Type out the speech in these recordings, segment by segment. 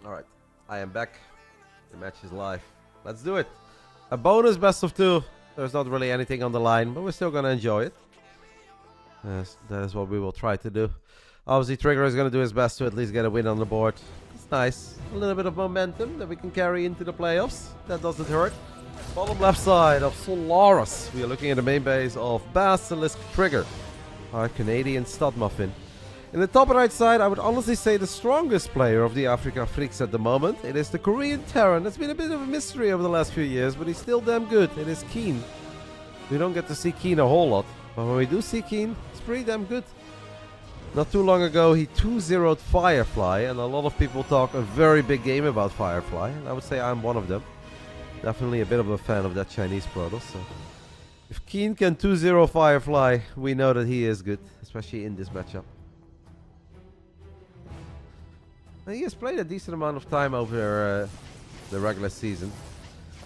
Alright, I am back. The match is live. Let's do it. A bonus best of 2. There's not really anything on the line, but we're still going to enjoy it. Yes, that is what we will try to do. Obviously, Trigger is going to do his best to at least get a win on the board. It's nice. A little bit of momentum that we can carry into the playoffs. That doesn't hurt. Bottom left side of Solaris. We are looking at the main base of Basilisk Trigger, our Canadian stud muffin. In the top right side, I would honestly say the strongest player of the Africa Freecs at the moment. It is the Korean Terran. That's been a bit of a mystery over the last few years, but he's still damn good. It is KeeN. We don't get to see KeeN a whole lot, but when we do see KeeN, it's pretty damn good. Not too long ago, he 2-0'd Firefly, and a lot of people talk a very big game about Firefly, and I would say I'm one of them. Definitely a bit of a fan of that Chinese Protoss, so if KeeN can 2-0 Firefly, we know that he is good, especially in this matchup. He has played a decent amount of time over the regular season.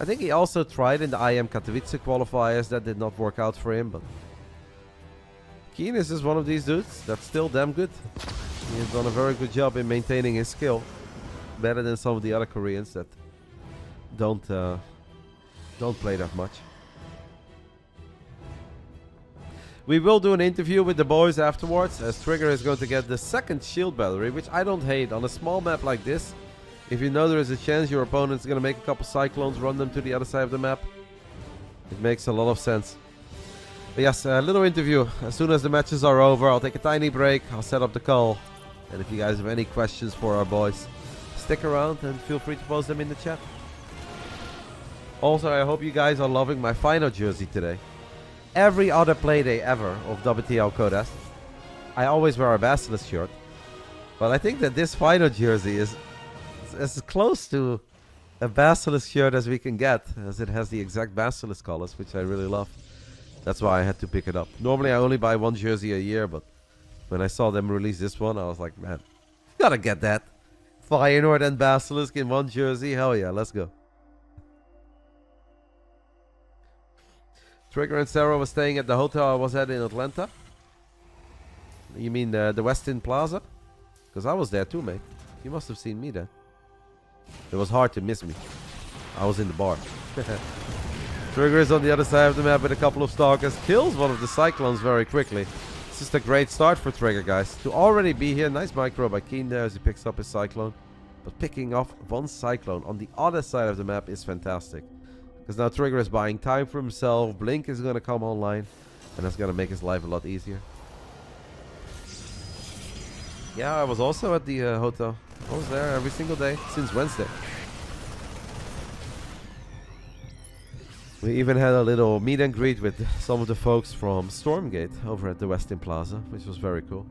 I think he also tried in the IM Katowice qualifiers. That did not work out for him, but KeeN is just one of these dudes that's still damn good. He has done a very good job in maintaining his skill. Better than some of the other Koreans that don't play that much. We will do an interview with the boys afterwards, as Trigger is going to get the second shield battery, which I don't hate. On a small map like this, if you know there is a chance your opponent's going to make a couple cyclones, run them to the other side of the map, it makes a lot of sense. But yes, a little interview. As soon as the matches are over, I'll take a tiny break, I'll set up the call. And if you guys have any questions for our boys, stick around and feel free to post them in the chat. Also, I hope you guys are loving my final jersey today. Every other playday ever of WTL Codas, I always wear a Basilisk shirt. But I think that this final jersey is as close to a Basilisk shirt as we can get, as it has the exact Basilisk colors, which I really love. That's why I had to pick it up. Normally I only buy one jersey a year, but when I saw them release this one, I was like, man, gotta get that. Reynor and Basilisk in one jersey, hell yeah, let's go. Trigger and Serral was staying at the hotel I was at in Atlanta. You mean the Westin Plaza? Because I was there too, mate. You must have seen me there. It was hard to miss me. I was in the bar. Trigger is on the other side of the map with a couple of stalkers. Kills one of the cyclones very quickly. This is a great start for Trigger, guys. To already be here. Nice micro by KeeN there as he picks up his cyclone. But picking off one cyclone on the other side of the map is fantastic. Because now Trigger is buying time for himself. Blink is going to come online. And that's going to make his life a lot easier. Yeah, I was also at the hotel. I was there every single day since Wednesday. We even had a little meet and greet with some of the folks from Stormgate over at the Westin Plaza, which was very cool.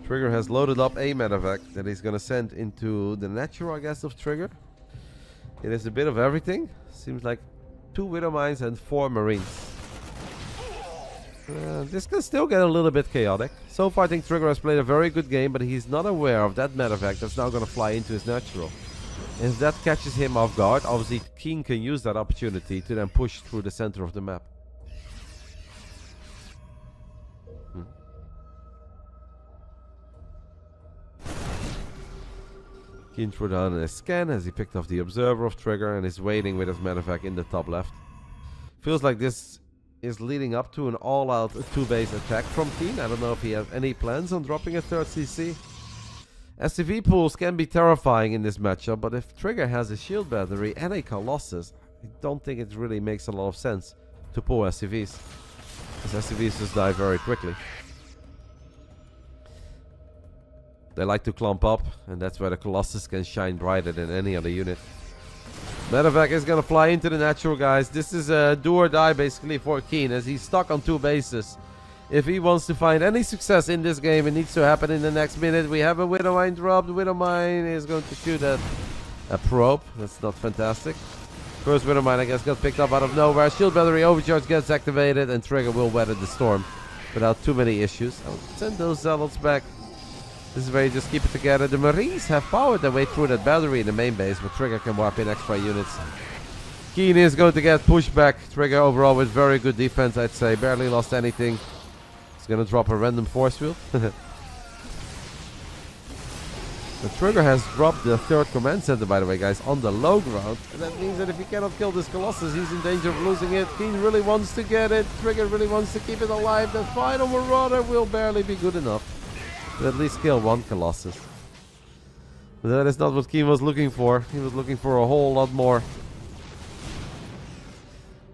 Trigger has loaded up a medevac that he's gonna send into the natural, I guess, of Trigger. It is a bit of everything. Seems like 2 Widow Mines and 4 Marines. This can still get a little bit chaotic. So far I think Trigger has played a very good game, but he's not aware of that medevac that's now gonna fly into his natural. And if that catches him off guard, obviously KeeN can use that opportunity to then push through the center of the map. KeeN threw down a scan as he picked off the observer of Trigger and is waiting with his medevac in the top left. Feels like this is leading up to an all-out 2-base attack from KeeN. I don't know if he has any plans on dropping a 3rd CC. SCV pools can be terrifying in this matchup, but if Trigger has a shield battery and a Colossus, I don't think it really makes a lot of sense to pull SCVs. Because SCVs just die very quickly. They like to clump up, and that's where the Colossus can shine brighter than any other unit. Medevac is gonna fly into the natural, guys. This is a do or die basically for KeeN, as he's stuck on 2 bases. If he wants to find any success in this game, it needs to happen in the next minute. We have a Widow Mine dropped. Widow Mine is going to shoot at a probe. That's not fantastic. First Widow Mine, I guess, got picked up out of nowhere. Shield battery overcharge gets activated, and Trigger will weather the storm without too many issues. I'll send those zealots back. This is where you just keep it together. The Marines have powered their way through that battery in the main base, but Trigger can warp in extra units. KeeN is going to get pushed back. Trigger overall with very good defense, I'd say. Barely lost anything. It's gonna drop a random force field. The Trigger has dropped the third command center, by the way, guys, on the low ground. And that means that if he cannot kill this Colossus, he's in danger of losing it. KeeN really wants to get it. Trigger really wants to keep it alive. The final Marauder will barely be good enough to at least kill one Colossus. But that is not what KeeN was looking for. He was looking for a whole lot more.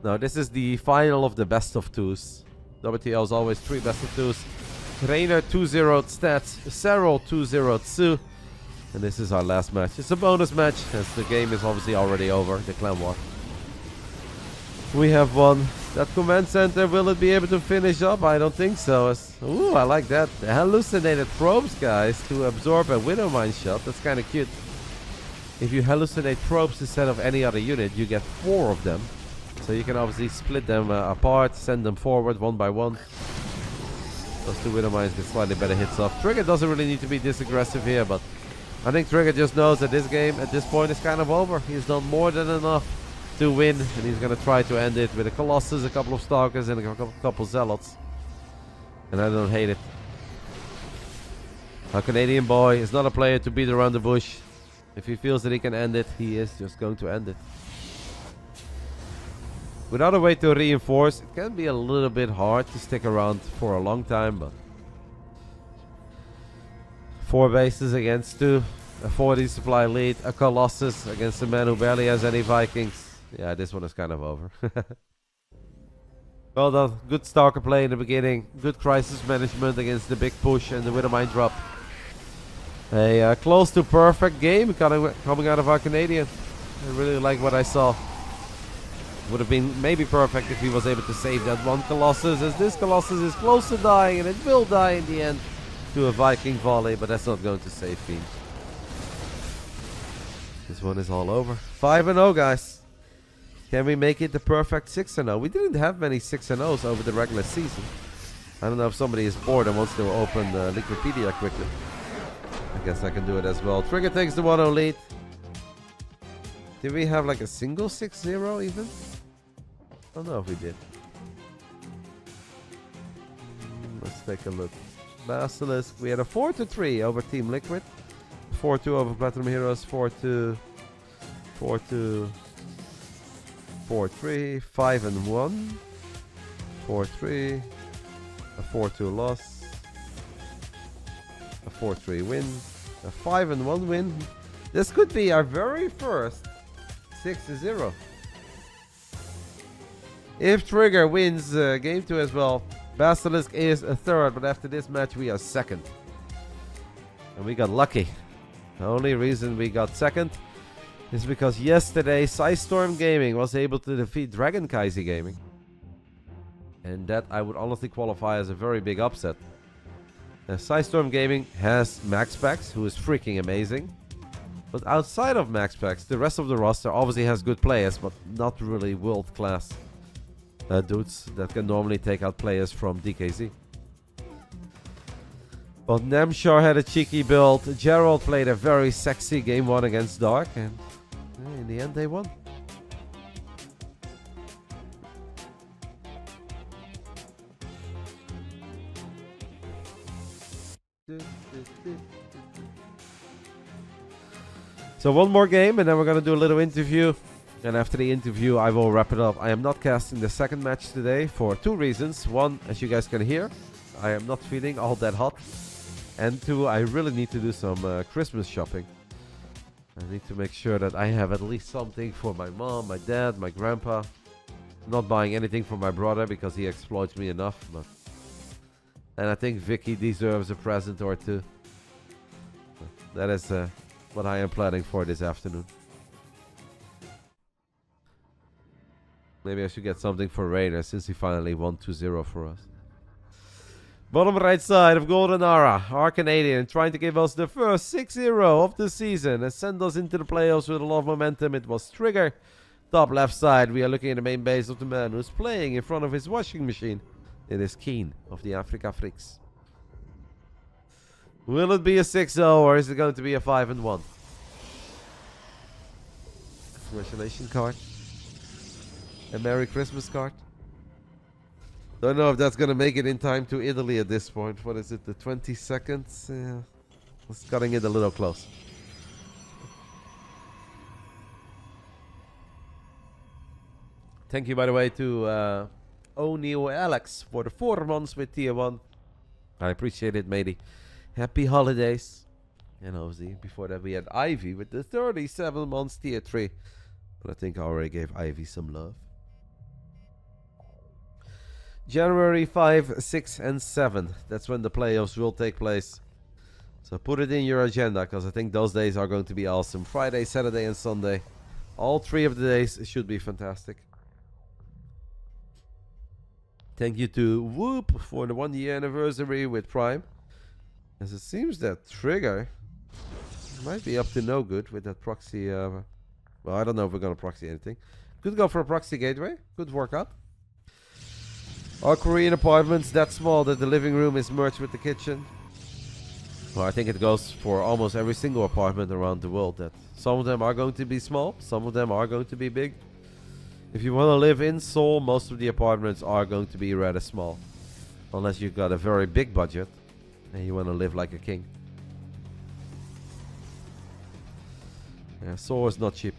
Now, this is the final of the best of twos. WTL is always 3 best of twos. Reynor 2-0 stats. Serral 2-0-2. And this is our last match. It's a bonus match, as the game is obviously already over, the clan war. We have won. That command center, will it be able to finish up? I don't think so. Ooh, I like that. The hallucinated probes, guys, to absorb a Widow Mine shot. That's kind of cute. If you hallucinate probes instead of any other unit, you get 4 of them. So you can obviously split them apart, send them forward one by one. Those 2 Widow Mines get slightly better hits off. Trigger doesn't really need to be this aggressive here, but I think Trigger just knows that this game at this point is kind of over. He's done more than enough to win, and he's going to try to end it with a Colossus, a couple of Stalkers, and a couple Zealots. And I don't hate it. Our Canadian boy is not a player to beat around the bush. If he feels that he can end it, he is just going to end it. Without a way to reinforce, it can be a little bit hard to stick around for a long time, but 4 bases against 2, a 40 supply lead, a Colossus against a man who barely has any Vikings. Yeah, this one is kind of over. Well done. Good Stalker play in the beginning. Good crisis management against the big push and the Widow Mine drop. A close to perfect game coming out of our Canadian. I really like what I saw. Would have been maybe perfect if he was able to save that one Colossus, as this Colossus is close to dying, and it will die in the end to a Viking volley, but that's not going to save KeeN. This one is all over. 5-0, guys. Can we make it the perfect 6-0? We didn't have many 6-0s over the regular season. I don't know if somebody is bored and wants to open Wikipedia quickly. I guess I can do it as well. Trigger takes the 1-0 lead. Did we have like a single 6-0 even? I don't know if we did. Let's take a look. Basilisk, we had a 4-3 over Team Liquid, 4-2 over Platinum Heroes, 4-2, 4-2, 4-3, 5-1, 4-3, a 4-2 loss, a 4-3 win, a 5-1 win. This could be our very first 6-0. If Trigger wins game 2 as well, Basilisk is a 3rd, but after this match we are 2nd. And we got lucky. The only reason we got 2nd is because yesterday Storm Gaming was able to defeat Dragon Kaisi Gaming. And that I would honestly qualify as a very big upset. Storm Gaming has MaxPax, who is freaking amazing. But outside of MaxPax, the rest of the roster obviously has good players, but not really world class dudes that can normally take out players from DKZ. But Nemshar had a cheeky build. Gerald played a very sexy game 1 against Dark, and in the end they won. So one more game and then we're going to do a little interview. And after the interview, I will wrap it up. I am not casting the second match today for 2 reasons. 1, as you guys can hear, I am not feeling all that hot. And 2, I really need to do some Christmas shopping. I need to make sure that I have at least something for my mom, my dad, my grandpa. I'm not buying anything for my brother because he exploits me enough. And I think Vicky deserves a present or 2. That is what I am planning for this afternoon. Maybe I should get something for Reynor since he finally won 2-0 for us. Bottom right side of Golden Ara, our Canadian, trying to give us the first 6-0 of the season and send us into the playoffs with a lot of momentum. It was Trigger. Top left side, we are looking at the main base of the man who's playing in front of his washing machine. It is KeeN of the Africa Freecs. Will it be a 6-0 or is it going to be a 5-1? Congratulations card. A Merry Christmas card. Don't know if that's gonna make it in time to Italy at this point. What is it, the 22nd? Yeah, it's cutting it a little close. Thank you, by the way, to O'Neill Alex for the 4 months with Tier 1. I appreciate it, matey. Happy holidays. And obviously, before that we had Ivy with the 37 months Tier 3. But I think I already gave Ivy some love. January 5, 6, and 7. That's when the playoffs will take place. So put it in your agenda, because I think those days are going to be awesome. Friday, Saturday, and Sunday. All 3 of the days should be fantastic. Thank you to Whoop for the 1-year anniversary with Prime. As it seems that Trigger might be up to no good with that proxy. Well, I don't know if we're going to proxy anything. Could go for a proxy gateway. Good workout. Our Korean apartments that small that the living room is merged with the kitchen. Well, I think it goes for almost every single apartment around the world. That some of them are going to be small, some of them are going to be big. If you want to live in Seoul, most of the apartments are going to be rather small. Unless you've got a very big budget and you want to live like a king. Yeah, Seoul is not cheap.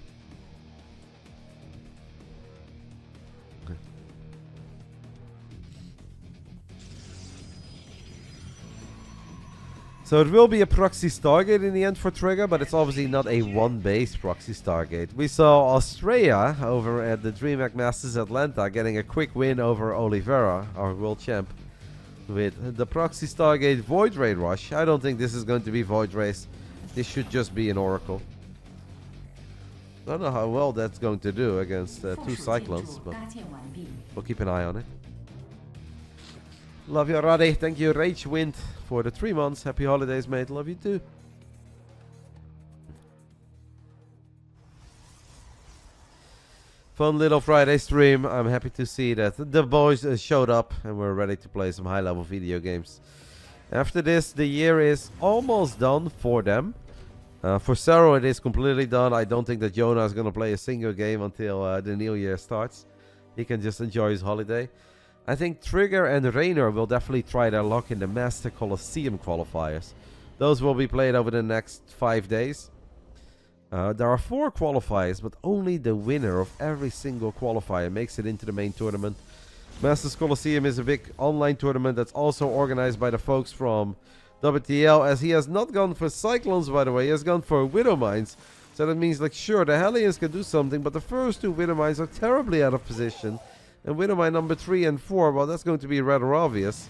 So it will be a proxy Stargate in the end for Trigger, but it's obviously not a one-base proxy Stargate. We saw Australia over at the DreamHack Masters Atlanta getting a quick win over Oliveira, our world champ, with the proxy Stargate Void Ray Rush. I don't think this is going to be Void Race. This should just be an Oracle. I don't know how well that's going to do against 2 Cyclones, but we'll keep an eye on it. Love you, Roddy. Thank you, Rage Wind, for the 3 months. Happy holidays, mate. Love you too. Fun little Friday stream. I'm happy to see that the boys showed up and we're ready to play some high-level video games. After this, the year is almost done for them. For Serral, it is completely done. I don't think that Jonah is going to play a single game until the new year starts. He can just enjoy his holiday. I think Trigger and Reynor will definitely try their luck in the Master Colosseum qualifiers. Those will be played over the next 5 days. There are 4 qualifiers, but only the winner of every single qualifier makes it into the main tournament. Masters Colosseum is a big online tournament that's also organized by the folks from WTL, as he has not gone for Cyclones, by the way. He has gone for Widow Mines. So that means, like, sure, the Hellions can do something, but the first 2 Widow Mines are terribly out of position. And Widow Mine number 3 and 4, well, that's going to be rather obvious.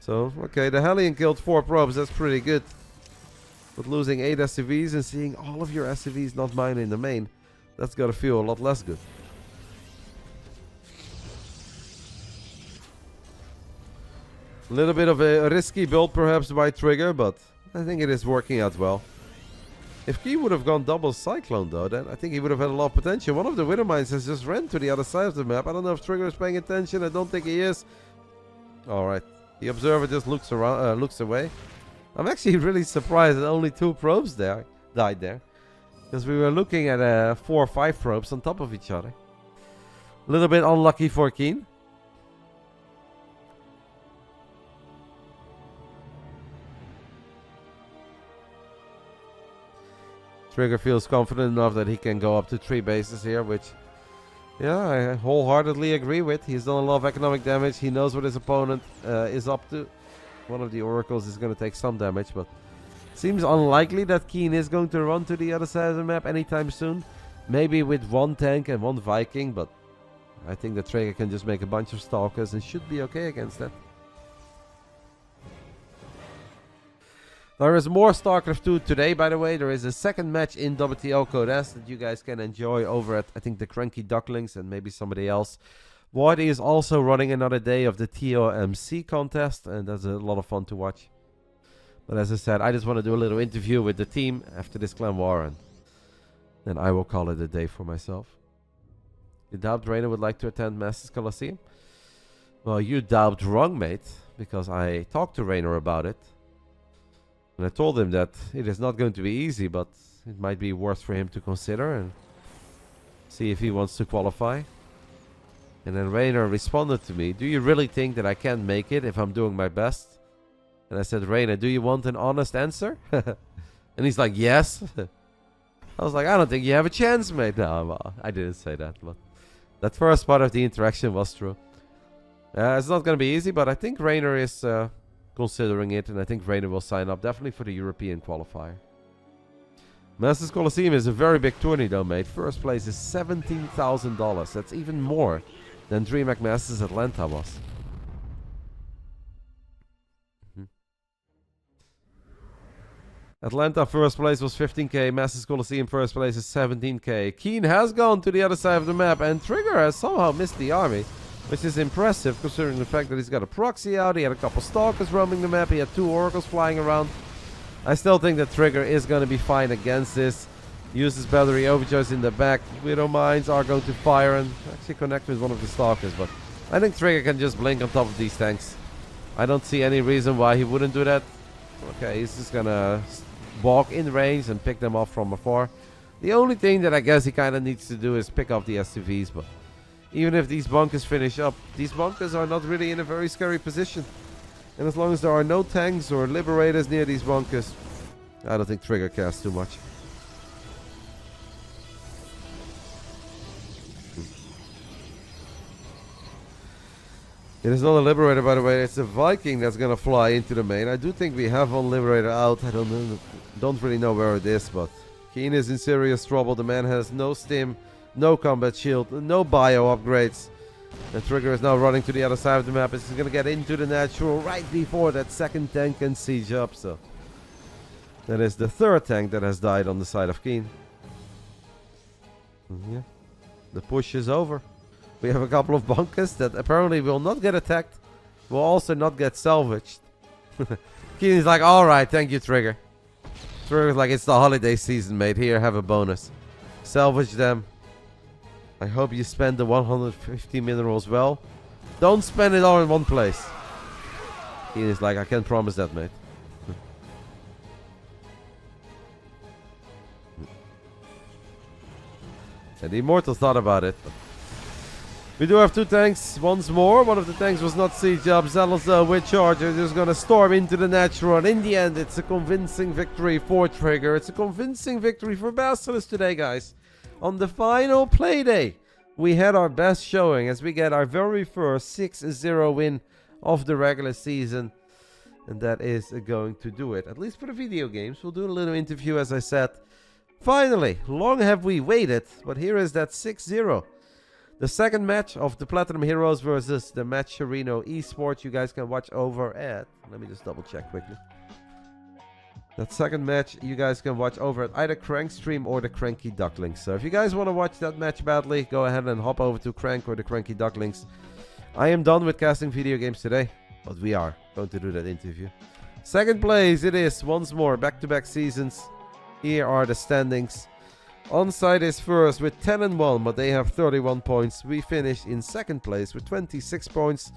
So, okay, the Hellion killed 4 probes, that's pretty good. But losing 8 SCVs and seeing all of your SCVs not mine in the main, that's got to feel a lot less good. A little bit of a risky build perhaps by Trigger, but I think it is working out well. If KeeN would have gone double Cyclone though, then I think he would have had a lot of potential. One of the Widow Mines has just ran to the other side of the map. I don't know if Trigger is paying attention. I don't think he is. Alright. The Observer just looks around, looks away. I'm actually really surprised that only 2 probes died there. Because we were looking at 4 or 5 probes on top of each other. A little bit unlucky for KeeN. Trigger feels confident enough that he can go up to 3 bases here, which, yeah, I wholeheartedly agree with. He's done a lot of economic damage. He knows what his opponent is up to. One of the Oracles is going to take some damage, but seems unlikely that KeeN is going to run to the other side of the map anytime soon. Maybe with 1 tank and 1 Viking, but I think that Trigger can just make a bunch of Stalkers and should be okay against that. There is more Starcraft 2 today, by the way. There is a second match in WTL Code S that you guys can enjoy over at, I think, the Cranky Ducklings and maybe somebody else. Whitey is also running another day of the TOMC contest, and that's a lot of fun to watch. But as I said, I just want to do a little interview with the team after this clan war, and then I will call it a day for myself. You doubt Reynor would like to attend Masters Colosseum? Well, you doubt wrong, mate, because I talked to Reynor about it. And I told him that it is not going to be easy, but it might be worth for him to consider and see if he wants to qualify. And then Reynor responded to me, "Do you really think that I can't make it if I'm doing my best?" And I said, "Reynor, do you want an honest answer?" And he's like, "Yes." I was like, "I don't think you have a chance, mate." No, well, I didn't say that, but that first part of the interaction was true. It's not going to be easy, but I think Reynor is considering it, and I think Reynor will sign up definitely for the European qualifier. Masters Coliseum is a very big tourney though, mate. First place is $17,000. That's even more than DreamHack Masters Atlanta was. Atlanta first place was 15k. Masters Coliseum first place is 17k. KeeN has gone to the other side of the map, and Trigger has somehow missed the army, which is impressive considering the fact that he's got a proxy out. He had a couple stalkers roaming the map. He had 2 oracles flying around. I still think that Trigger is going to be fine against this. Uses battery overcharge in the back. Widow mines are going to fire and actually connect with one of the stalkers, but I think Trigger can just blink on top of these tanks. I don't see any reason why he wouldn't do that. Okay, he's just gonna walk in range and pick them off from afar. The only thing that I guess he kind of needs to do is pick off the SCVs, but even if these bunkers finish up, these bunkers are not really in a very scary position. And as long as there are no tanks or liberators near these bunkers, I don't think Trigger cares too much. It is not a Liberator, by the way. It's a Viking that's going to fly into the main. I do think we have one Liberator out. I don't really know where it is, but KeeN is in serious trouble. The man has no stim, no combat shield, no bio upgrades. And Trigger is now running to the other side of the map. He's going to get into the natural right before that second tank can siege up. So that is the third tank that has died on the side of KeeN. Yeah, the push is over. We have a couple of bunkers that apparently will not get attacked. Will also not get salvaged. KeeN is like, "Alright, thank you, Trigger." Trigger's like, "It's the holiday season, mate. Here, have a bonus. Salvage them. I hope you spend the 150 minerals well. Don't spend it all in one place." KeeN is like, "I can't promise that, mate." And the Immortal thought about it. We do have 2 tanks once more. One of the tanks was not siege up. Zealous with Charger just gonna storm into the natural. And in the end, it's a convincing victory for Trigger. It's a convincing victory for Basilisk today, guys. On the final play day, we had our best showing as we get our very first 6-0 win of the regular season. And that is going to do it. At least for the video games. We'll do a little interview, as I said. Finally, long have we waited. But here is that 6-0. The second match of the Platinum Heroes versus the Matcherino Esports. You guys can watch over at... Let me just double check quickly. That second match you guys can watch over at either Crank Stream or the Cranky Ducklings. So if you guys want to watch that match badly, go ahead and hop over to Crank or the Cranky Ducklings. I am done with casting video games today, but we are going to do that interview. Second place it is once more, back-to-back seasons. Here are the standings. Onside is first with 10-1, but they have 31 points. We finished in second place with 26 points.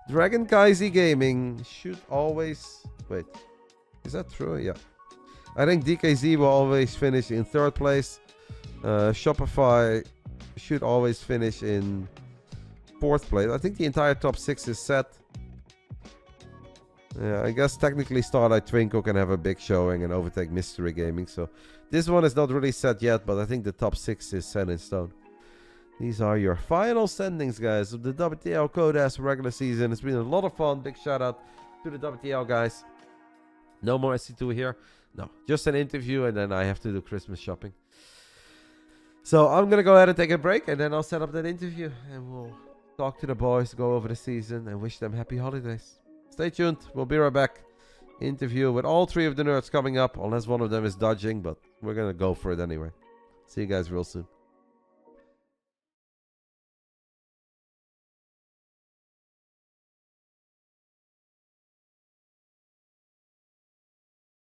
Dragon Kaisi Gaming should always... Wait, is that true? Yeah. I think DKZ will always finish in third place. Shopify should always finish in fourth place. I think the entire top 6 is set. Yeah, I guess technically Starlight Twinkle can have a big showing and overtake Mystery Gaming. So this one is not really set yet, but I think the top 6 is set in stone. These are your final standings, guys, of the WTL Codas regular season. It's been a lot of fun. Big shout out to the WTL guys. No more SC2 here. No, just an interview, and then I have to do Christmas shopping. So I'm going to go ahead and take a break, and then I'll set up that interview. And we'll talk to the boys, go over the season, and wish them happy holidays. Stay tuned. We'll be right back. Interview with all 3 of the nerds coming up, unless one of them is dodging, but we're going to go for it anyway. See you guys real soon.